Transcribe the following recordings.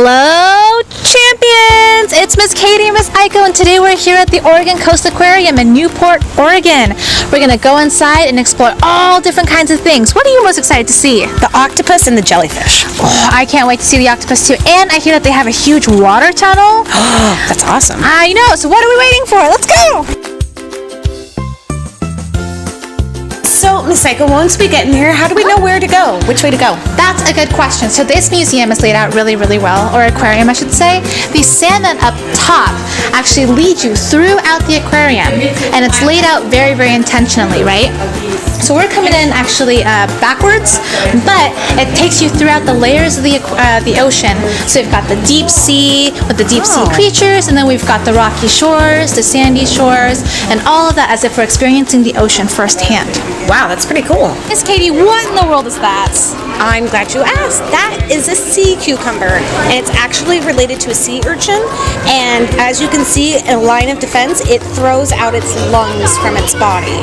Hello, champions! It's Miss Katie and Miss Aiko, and today we're here at the Oregon Coast Aquarium in Newport, Oregon. We're going to go inside and explore all different kinds of things. What are you most excited to see? The octopus and the jellyfish. Oh, I can't wait to see the octopus too. And I hear that they have a huge water tunnel. That's awesome. I know, so what are we waiting for? Let's go! So, Miss Aiko, once we get in here, how do we know where to go? Which way to go? That's a good question. So this museum is laid out really, really well, or aquarium, I should say. The salmon up top actually lead you throughout the aquarium, and it's laid out very, very intentionally, right? So we're coming in actually backwards, but it takes you throughout the layers of the ocean. So we've got the deep sea with the deep sea creatures, and then we've got the rocky shores, the sandy shores, and all of that as if we're experiencing the ocean firsthand. Wow, that's pretty cool. Miss Katie, what in the world is that? I'm glad you asked. That is a sea cucumber, and it's actually related to a sea urchin. And as you can see, in a line of defense, it throws out its lungs from its body.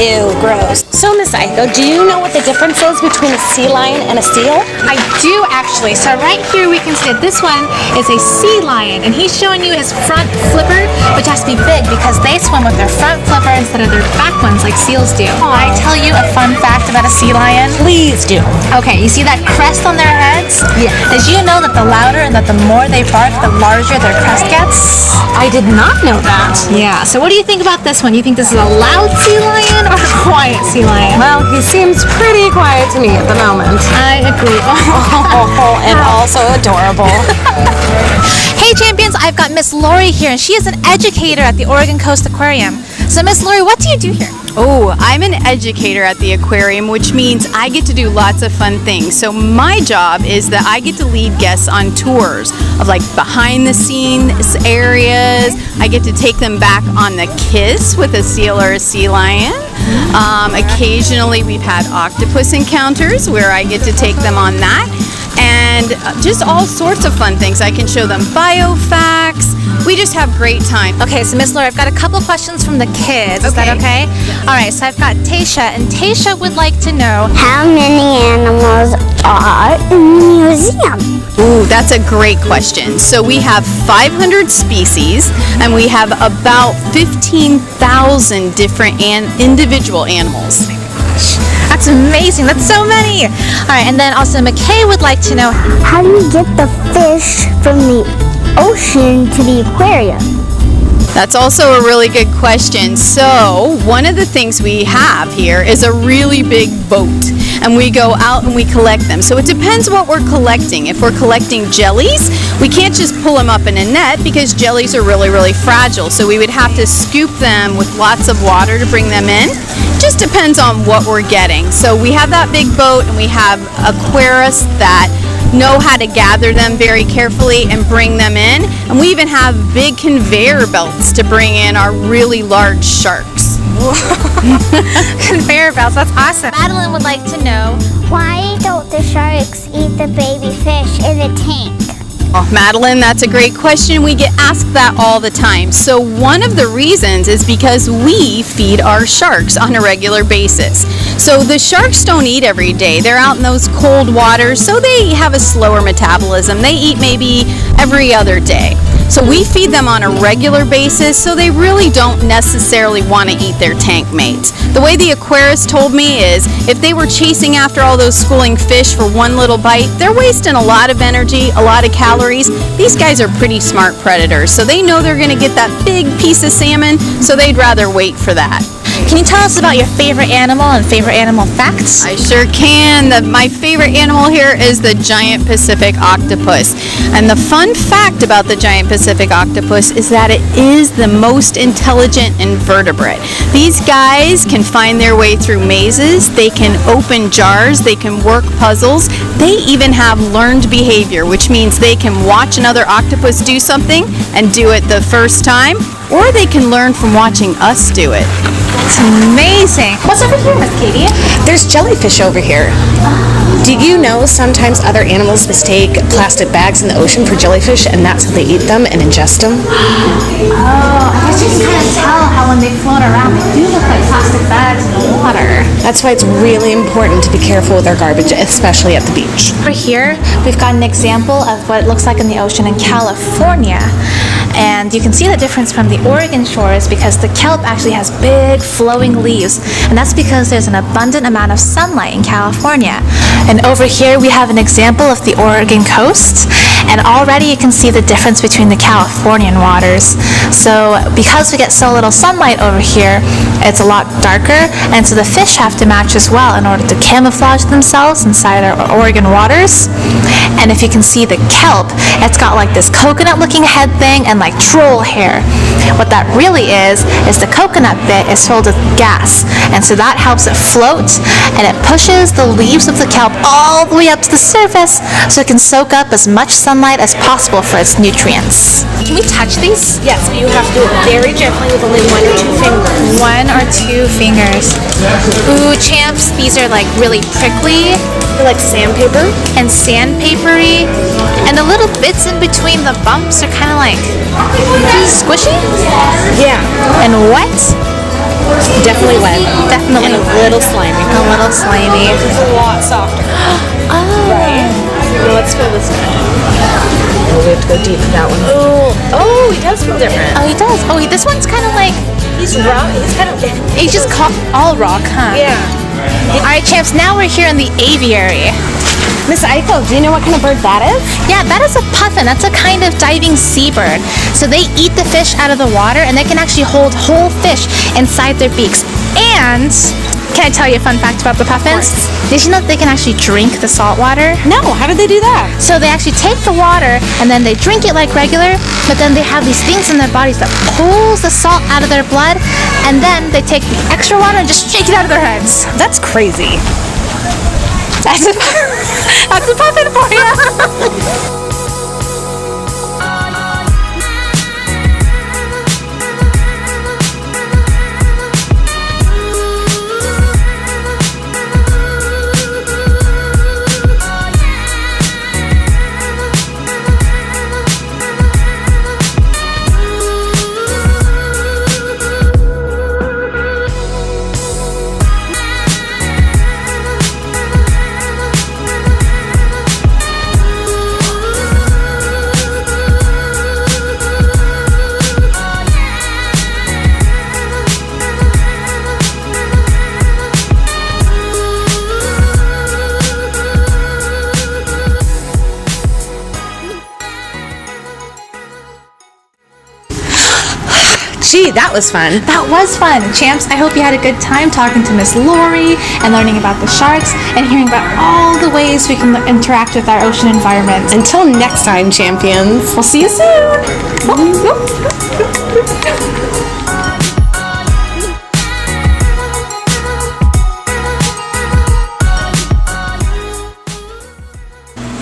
Ew, gross. So, Miss Aiko, do you know what the difference is between a sea lion and a seal? I do actually. So right here we can see that this one is a sea lion, and he's showing you his front flipper, which has to be big because they swim with their front flipper instead of their back ones like seals do. Can I tell you a fun fact about a sea lion? Please do. Okay, you see that crest on their heads? Yeah. Did you know that the louder and that the more they bark, the larger their crest gets? I did not know that. Yeah, so what do you think about this one? You think this is a loud sea lion or a quiet sea lion? Well, he seems pretty quiet to me at the moment. I agree. And also adorable. Hey champions, I've got Miss Lori here, and she is an educator at the Oregon Coast Aquarium. So Miss Lori, what do you do here? Oh, I'm an educator at the aquarium, which means I get to do lots of fun things. So my job is that I get to lead guests on tours of like behind the scenes areas. I get to take them back on the kiss with a seal or a sea lion. Occasionally we've had octopus encounters where I get to take them on that. And just all sorts of fun things. I can show them biofacts. We just have great time. Okay, so Miss Laura, I've got a couple questions from the kids. Is that okay? All right, so I've got Tasha, and Tasha would like to know how many animals are in the museum? Ooh, that's a great question. So we have 500 species, and we have about 15,000 different individual animals. That's amazing. That's so many. All right, and then also McKay would like to know how do you get the fish from the ocean to the aquarium? That's also a really good question. So one of the things we have here is a really big boat, and we go out and we collect them. So it depends what we're collecting. If we're collecting jellies, we can't just pull them up in a net because jellies are really, really fragile. So we would have to scoop them with lots of water to bring them in. Just depends on what we're getting. So we have that big boat, and we have aquarists that know how to gather them very carefully and bring them in. And we even have big conveyor belts to bring in our really large sharks. conveyor belts. That's awesome. Madeline would like to know why don't the sharks eat the baby fish in the tank? Oh, Madeline, that's a great question. We get asked that all the time. So one of the reasons is because we feed our sharks on a regular basis. So the sharks don't eat every day. They're out in those cold waters, so they have a slower metabolism. They eat maybe every other day. So we feed them on a regular basis, so they really don't necessarily want to eat their tank mates. The way the aquarist told me is if they were chasing after all those schooling fish for one little bite, they're wasting a lot of energy, a lot of calories. These guys are pretty smart predators, so they know they're going to get that big piece of salmon, so they'd rather wait for that. Can you tell us about your favorite animal and favorite animal facts? I sure can. My favorite animal here is the giant Pacific octopus. And the fun fact about the giant Pacific octopus is that it is the most intelligent invertebrate. These guys can find their way through mazes, they can open jars, they can work puzzles, they even have learned behavior, which means they can watch another octopus do something and do it the first time, or they can learn from watching us do it. It's amazing. What's over here, Miss Katie? There's jellyfish over here. Do you know sometimes other animals mistake plastic bags in the ocean for jellyfish, and that's how they eat them and ingest them? Oh, I guess you can kind of tell how when they float around, they do look like plastic bags in the water. That's why it's really important to be careful with our garbage, especially at the beach. Over here, we've got an example of what it looks like in the ocean in California. And you can see the difference from the Oregon shores because the kelp actually has big flowing leaves. And that's because there's an abundant amount of sunlight in California. And over here we have an example of the Oregon coast. And already you can see the difference between the Californian waters. So because we get so little sunlight over here, it's a lot darker. And so the fish have to match as well in order to camouflage themselves inside our Oregon waters. And if you can see the kelp, it's got like this coconut looking head thing and like troll hair. What that really is the coconut bit is filled with gas, and so that helps it float, and it pushes the leaves of the kelp all the way up to the surface so it can soak up as much sunlight as possible for its nutrients. Can we touch these? Yes, but you have to do it very gently with only 1 or 2 fingers. 1 or 2 fingers. Ooh, champs, these are like really prickly. They're like sandpaper. And sandpapery, and the little bits in between the bumps are kind of like squishy. Yeah. And wet. Definitely wet. Definitely And a little slimy. a little slimy. It's a lot softer. Oh. Right? Well, let's fill this one. Oh, we have to go deep with that one. Oh, he does feel different. Oh, he does. Oh, this one's kind of like He's raw. He's kind of... he's just all rock, huh? Yeah. All right, champs. Now we're here in the aviary. Miss Eichel, do you know what kind of bird that is? Yeah, that is a puffin. That's a kind of diving seabird. So they eat the fish out of the water, and they can actually hold whole fish inside their beaks. And can I tell you a fun fact about the puffins? Did you know that they can actually drink the salt water? No. How did they do that? So they actually take the water and then they drink it like regular, but then they have these things in their bodies that pulls the salt out of their blood, and then they take the extra water and just shake it out of their heads. That's crazy. That's a puffin for you. Gee, that was fun. That was fun. Champs, I hope you had a good time talking to Miss Lori and learning about the sharks and hearing about all the ways we can interact with our ocean environment. Until next time, champions. We'll see you soon.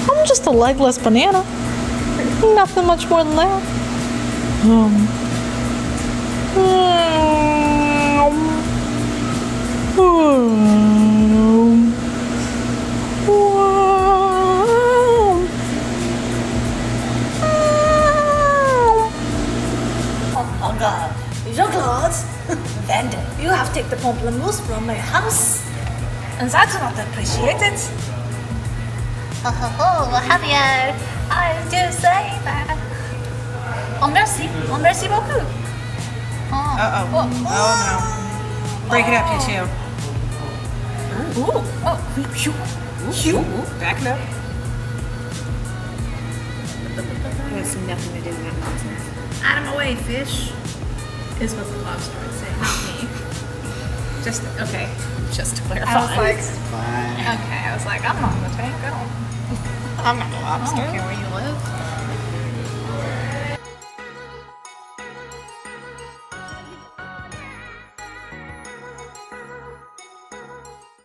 I'm just a legless banana. Nothing much more than that. Oh God, your clothes? Then you have to take the pamplemousse from my house. And that's not appreciated. Oh, Javier, I do say that. Oh, merci beaucoup. Oh no. Break it up, you two. Ooh, oh, phew. Back it up. Has nothing to do with that nonsense. Out of my way, fish. Is what the lobster would say, not me. Just, okay. Just to clarify. I was like, I'm not in the tank. I'm not a lobster. I don't care where you live.